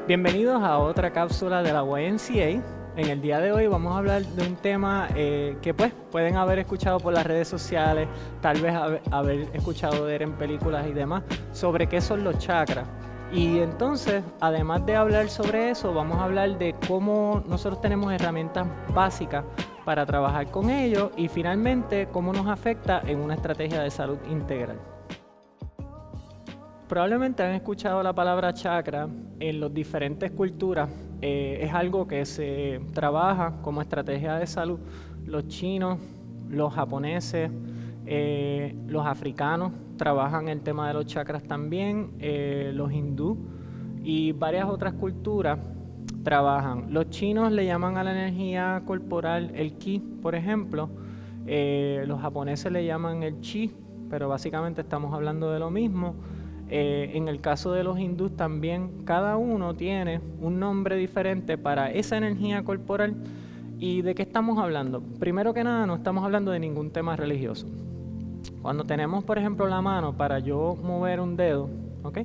Bienvenidos a otra cápsula de la YMCA. En el día de hoy vamos a hablar de un tema que pueden haber escuchado por las redes sociales, tal vez haber escuchado ver en películas y demás, sobre qué son los chakras. Y entonces, además de hablar sobre eso, vamos a hablar de cómo nosotros tenemos herramientas básicas para trabajar con ellos y finalmente cómo nos afecta en una estrategia de salud integral. Probablemente han escuchado la palabra chakra en las diferentes culturas. Es algo que se trabaja como estrategia de salud. Los chinos, los japoneses, los africanos trabajan el tema de los chakras también, los hindú y varias otras culturas trabajan. Los chinos le llaman a la energía corporal el ki, por ejemplo. Los japoneses le llaman el chi, pero básicamente estamos hablando de lo mismo. En el caso de los hindús también, cada uno tiene un nombre diferente para esa energía corporal. ¿Y de qué estamos hablando? Primero que nada, no estamos hablando de ningún tema religioso. Cuando tenemos, por ejemplo, la mano para yo mover un dedo, ¿ok?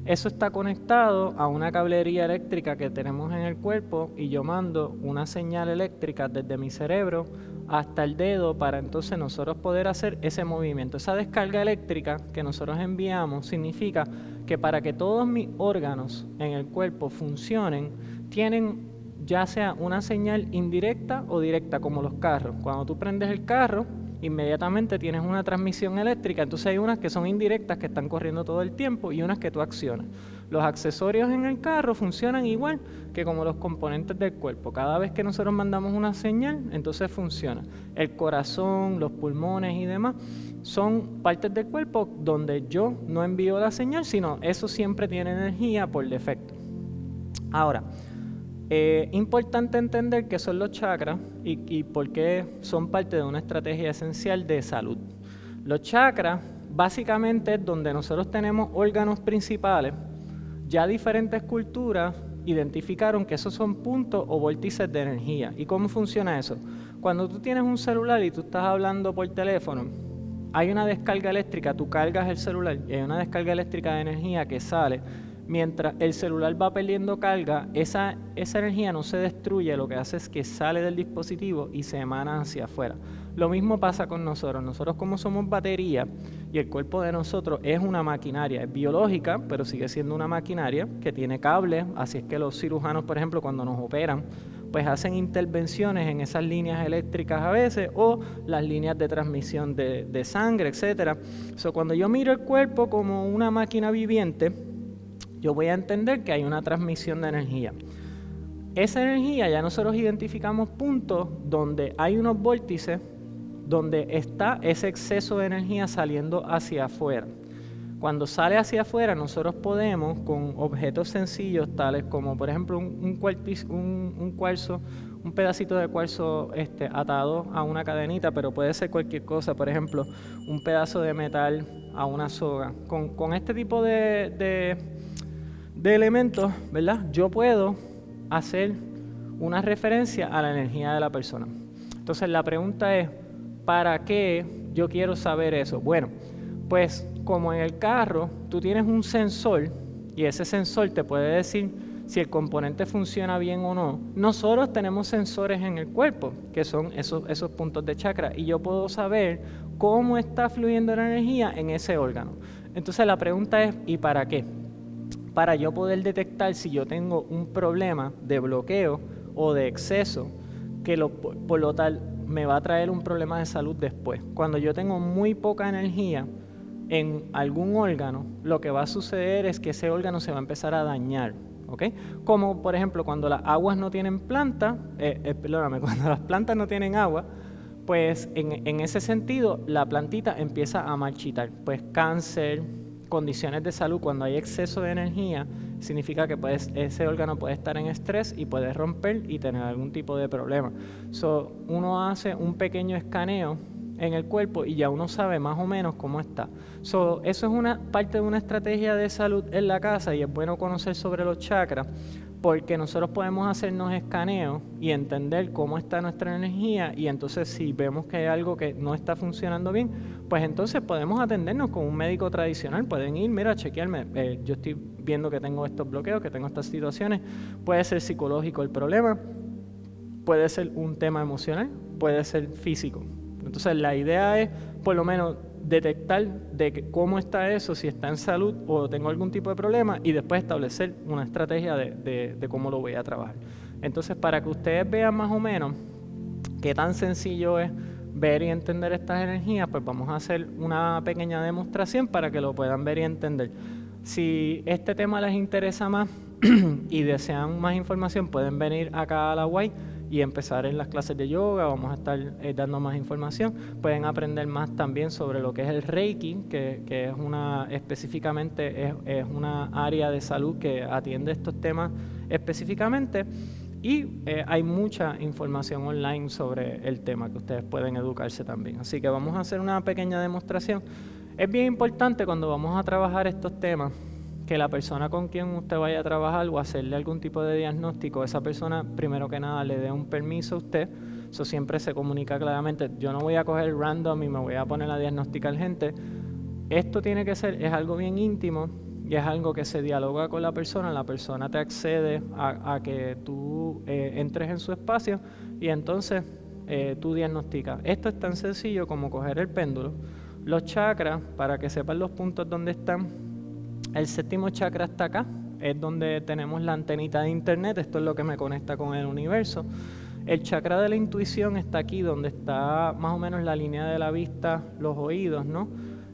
Eso está conectado a una cablería eléctrica que tenemos en el cuerpo y yo mando una señal eléctrica desde mi cerebro hasta el dedo para entonces nosotros poder hacer ese movimiento. Esa descarga eléctrica que nosotros enviamos significa que para que todos mis órganos en el cuerpo funcionen, tienen ya sea una señal indirecta o directa, como los carros. Cuando tú prendes el carro, inmediatamente tienes una transmisión eléctrica, entonces hay unas que son indirectas que están corriendo todo el tiempo y unas que tú accionas. Los accesorios en el carro funcionan igual que como los componentes del cuerpo. Cada vez que nosotros mandamos una señal, entonces funciona. El corazón, los pulmones y demás son partes del cuerpo donde yo no envío la señal, sino eso siempre tiene energía por defecto. Ahora, importante entender qué son los chakras y por qué son parte de una estrategia esencial de salud. Los chakras básicamente es donde nosotros tenemos órganos principales. Ya diferentes culturas identificaron que esos son puntos o vórtices de energía. ¿Y cómo funciona eso? Cuando tú tienes un celular y tú estás hablando por teléfono, hay una descarga eléctrica, tú cargas el celular y hay una descarga eléctrica de energía que sale. Mientras el celular va perdiendo carga, esa energía no se destruye, lo que hace es que sale del dispositivo y se emana hacia afuera. Lo mismo pasa con nosotros. Nosotros como somos batería y el cuerpo de nosotros es una maquinaria, es biológica, pero sigue siendo una maquinaria que tiene cables, así es que los cirujanos, por ejemplo, cuando nos operan, pues hacen intervenciones en esas líneas eléctricas a veces o las líneas de transmisión de sangre, etc. Cuando yo miro el cuerpo como una máquina viviente, yo voy a entender que hay una transmisión de energía. Esa energía ya nosotros identificamos puntos donde hay unos vórtices donde está ese exceso de energía saliendo hacia afuera. Cuando sale hacia afuera, nosotros podemos, con objetos sencillos tales como por ejemplo un cuarzo, un pedacito de cuarzo atado a una cadenita, pero puede ser cualquier cosa, por ejemplo, un pedazo de metal a una soga. Con este tipo de elementos, ¿verdad? Yo puedo hacer una referencia a la energía de la persona. Entonces la pregunta es, ¿para qué yo quiero saber eso? Bueno, pues como en el carro tú tienes un sensor y ese sensor te puede decir si el componente funciona bien o no. Nosotros tenemos sensores en el cuerpo que son esos puntos de chakra y yo puedo saber cómo está fluyendo la energía en ese órgano. Entonces la pregunta es, ¿y para qué? Para yo poder detectar si yo tengo un problema de bloqueo o de exceso, que por lo tal me va a traer un problema de salud después. Cuando yo tengo muy poca energía en algún órgano, lo que va a suceder es que ese órgano se va a empezar a dañar, ¿ok? Como por ejemplo cuando las aguas no tienen planta, cuando las plantas no tienen agua, pues en ese sentido la plantita empieza a marchitar, pues cáncer, condiciones de salud. Cuando hay exceso de energía, significa que ese órgano puede estar en estrés y puede romper y tener algún tipo de problema. Uno hace un pequeño escaneo en el cuerpo y ya uno sabe más o menos cómo está. Eso es una parte de una estrategia de salud en la casa y es bueno conocer sobre los chakras porque nosotros podemos hacernos escaneos y entender cómo está nuestra energía, y entonces si vemos que hay algo que no está funcionando bien, pues entonces podemos atendernos con un médico tradicional. Pueden ir, mira, chequearme, yo estoy viendo que tengo estos bloqueos, que tengo estas situaciones. Puede ser psicológico el problema, puede ser un tema emocional, puede ser físico. Entonces la idea es por lo menos detectar cómo está eso, si está en salud o tengo algún tipo de problema, y después establecer una estrategia de cómo lo voy a trabajar. Entonces, para que ustedes vean más o menos qué tan sencillo es ver y entender estas energías, pues vamos a hacer una pequeña demostración para que lo puedan ver y entender. Si este tema les interesa más y desean más información, pueden venir acá a la UAI y empezar en las clases de yoga. Vamos a estar dando más información. Pueden aprender más también sobre lo que es el Reiki, que es específicamente es una área de salud que atiende estos temas específicamente. Y hay mucha información online sobre el tema que ustedes pueden educarse también. Así que vamos a hacer una pequeña demostración. Es bien importante cuando vamos a trabajar estos temas que la persona con quien usted vaya a trabajar o hacerle algún tipo de diagnóstico, esa persona primero que nada le dé un permiso a usted. Eso siempre se comunica claramente. Yo no voy a coger random y me voy a poner a diagnosticar gente. Esto tiene que ser, es algo bien íntimo y es algo que se dialoga con la persona te accede a que tú entres en su espacio y entonces tú diagnosticas. Esto es tan sencillo como coger el péndulo, los chakras, para que sepan los puntos donde están. El séptimo chakra está acá, es donde tenemos la antenita de internet, esto es lo que me conecta con el universo. El chakra de la intuición está aquí, donde está más o menos la línea de la vista, los oídos, ¿no?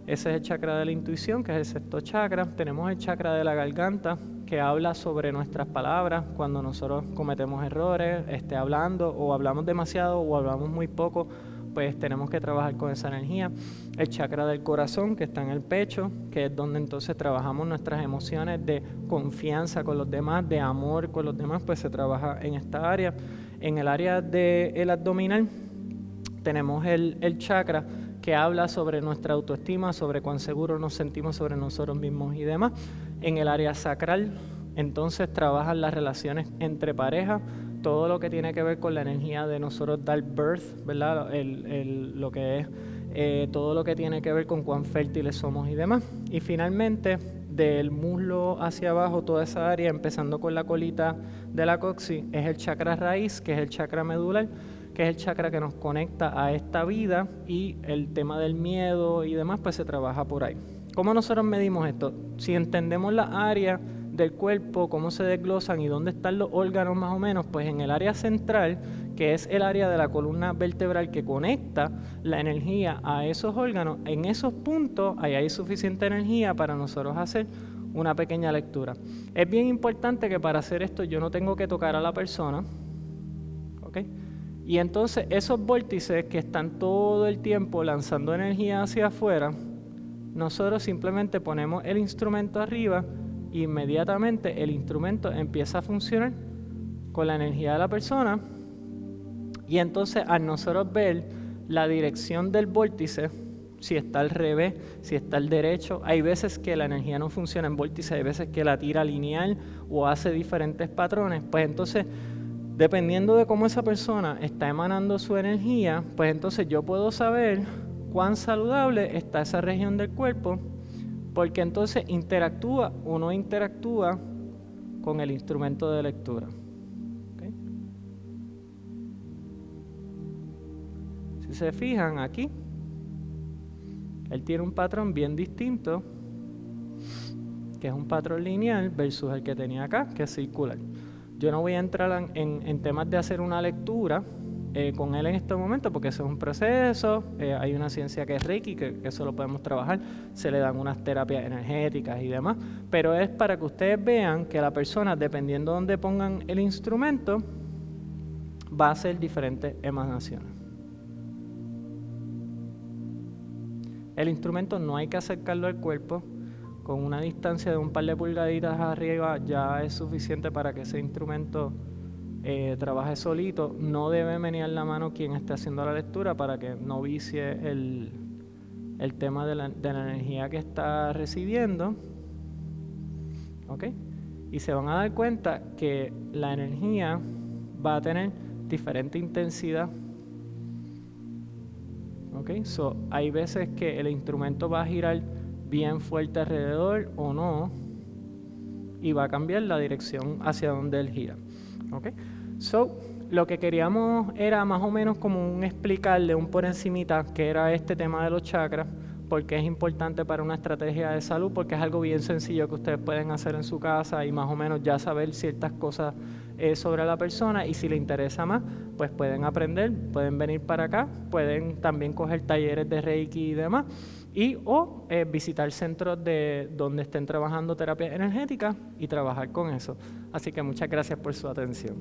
Ese es el chakra de la intuición, que es el sexto chakra. Tenemos el chakra de la garganta, que habla sobre nuestras palabras, cuando nosotros cometemos errores, hablando, o hablamos demasiado, o hablamos muy poco, pues tenemos que trabajar con esa energía. El chakra del corazón, que está en el pecho, que es donde entonces trabajamos nuestras emociones de confianza con los demás, de amor con los demás, pues se trabaja en esta área. En el área del abdominal tenemos el chakra que habla sobre nuestra autoestima, sobre cuán seguros nos sentimos sobre nosotros mismos y demás. En el área sacral, entonces trabajan las relaciones entre parejas, todo lo que tiene que ver con la energía de nosotros dar birth, ¿verdad? Lo que es todo lo que tiene que ver con cuán fértiles somos y demás. Y finalmente, del muslo hacia abajo, toda esa área, empezando con la colita de la coxis, es el chakra raíz, que es el chakra medular, que es el chakra que nos conecta a esta vida, y el tema del miedo y demás, pues se trabaja por ahí. ¿Cómo nosotros medimos esto? Si entendemos la área del cuerpo, cómo se desglosan y dónde están los órganos más o menos, pues en el área central, que es el área de la columna vertebral que conecta la energía a esos órganos, en esos puntos ahí hay suficiente energía para nosotros hacer una pequeña lectura. Es bien importante que para hacer esto yo no tengo que tocar a la persona, ¿ok? Y entonces esos vórtices que están todo el tiempo lanzando energía hacia afuera, nosotros simplemente ponemos el instrumento arriba e inmediatamente el instrumento empieza a funcionar con la energía de la persona, y entonces al nosotros ver la dirección del vórtice, si está al revés, si está al derecho, hay veces que la energía no funciona en vórtice, hay veces que la tira lineal o hace diferentes patrones, pues entonces dependiendo de cómo esa persona está emanando su energía, pues entonces yo puedo saber cuán saludable está esa región del cuerpo, porque entonces interactúa o no interactúa con el instrumento de lectura. ¿Okay? Si se fijan aquí, él tiene un patrón bien distinto, que es un patrón lineal versus el que tenía acá, que es circular. Yo no voy a entrar en temas de hacer una lectura con él en este momento, porque eso es un proceso. Hay una ciencia que es Reiki, que eso lo podemos trabajar, se le dan unas terapias energéticas y demás, pero es para que ustedes vean que la persona, dependiendo de dónde pongan el instrumento, va a hacer diferentes emanaciones. El instrumento no hay que acercarlo al cuerpo. Con una distancia de un par de pulgaditas arriba ya es suficiente para que ese instrumento trabaje solito. No debe menear la mano quien esté haciendo la lectura para que no vicie el tema de la energía que está recibiendo. ¿Ok? y se van a dar cuenta que la energía va a tener diferente intensidad. ¿Ok? So, hay veces que el instrumento va a girar bien fuerte alrededor o no, y va a cambiar la dirección hacia donde él gira. ¿Ok? So, lo que queríamos era más o menos como explicarle un por encimita que era este tema de los chakras, porque es importante para una estrategia de salud, porque es algo bien sencillo que ustedes pueden hacer en su casa y más o menos ya saber ciertas cosas sobre la persona, y si le interesa más, pues pueden aprender, pueden venir para acá, pueden también coger talleres de Reiki y demás, o visitar centros de donde estén trabajando terapia energética y trabajar con eso. Así que muchas gracias por su atención.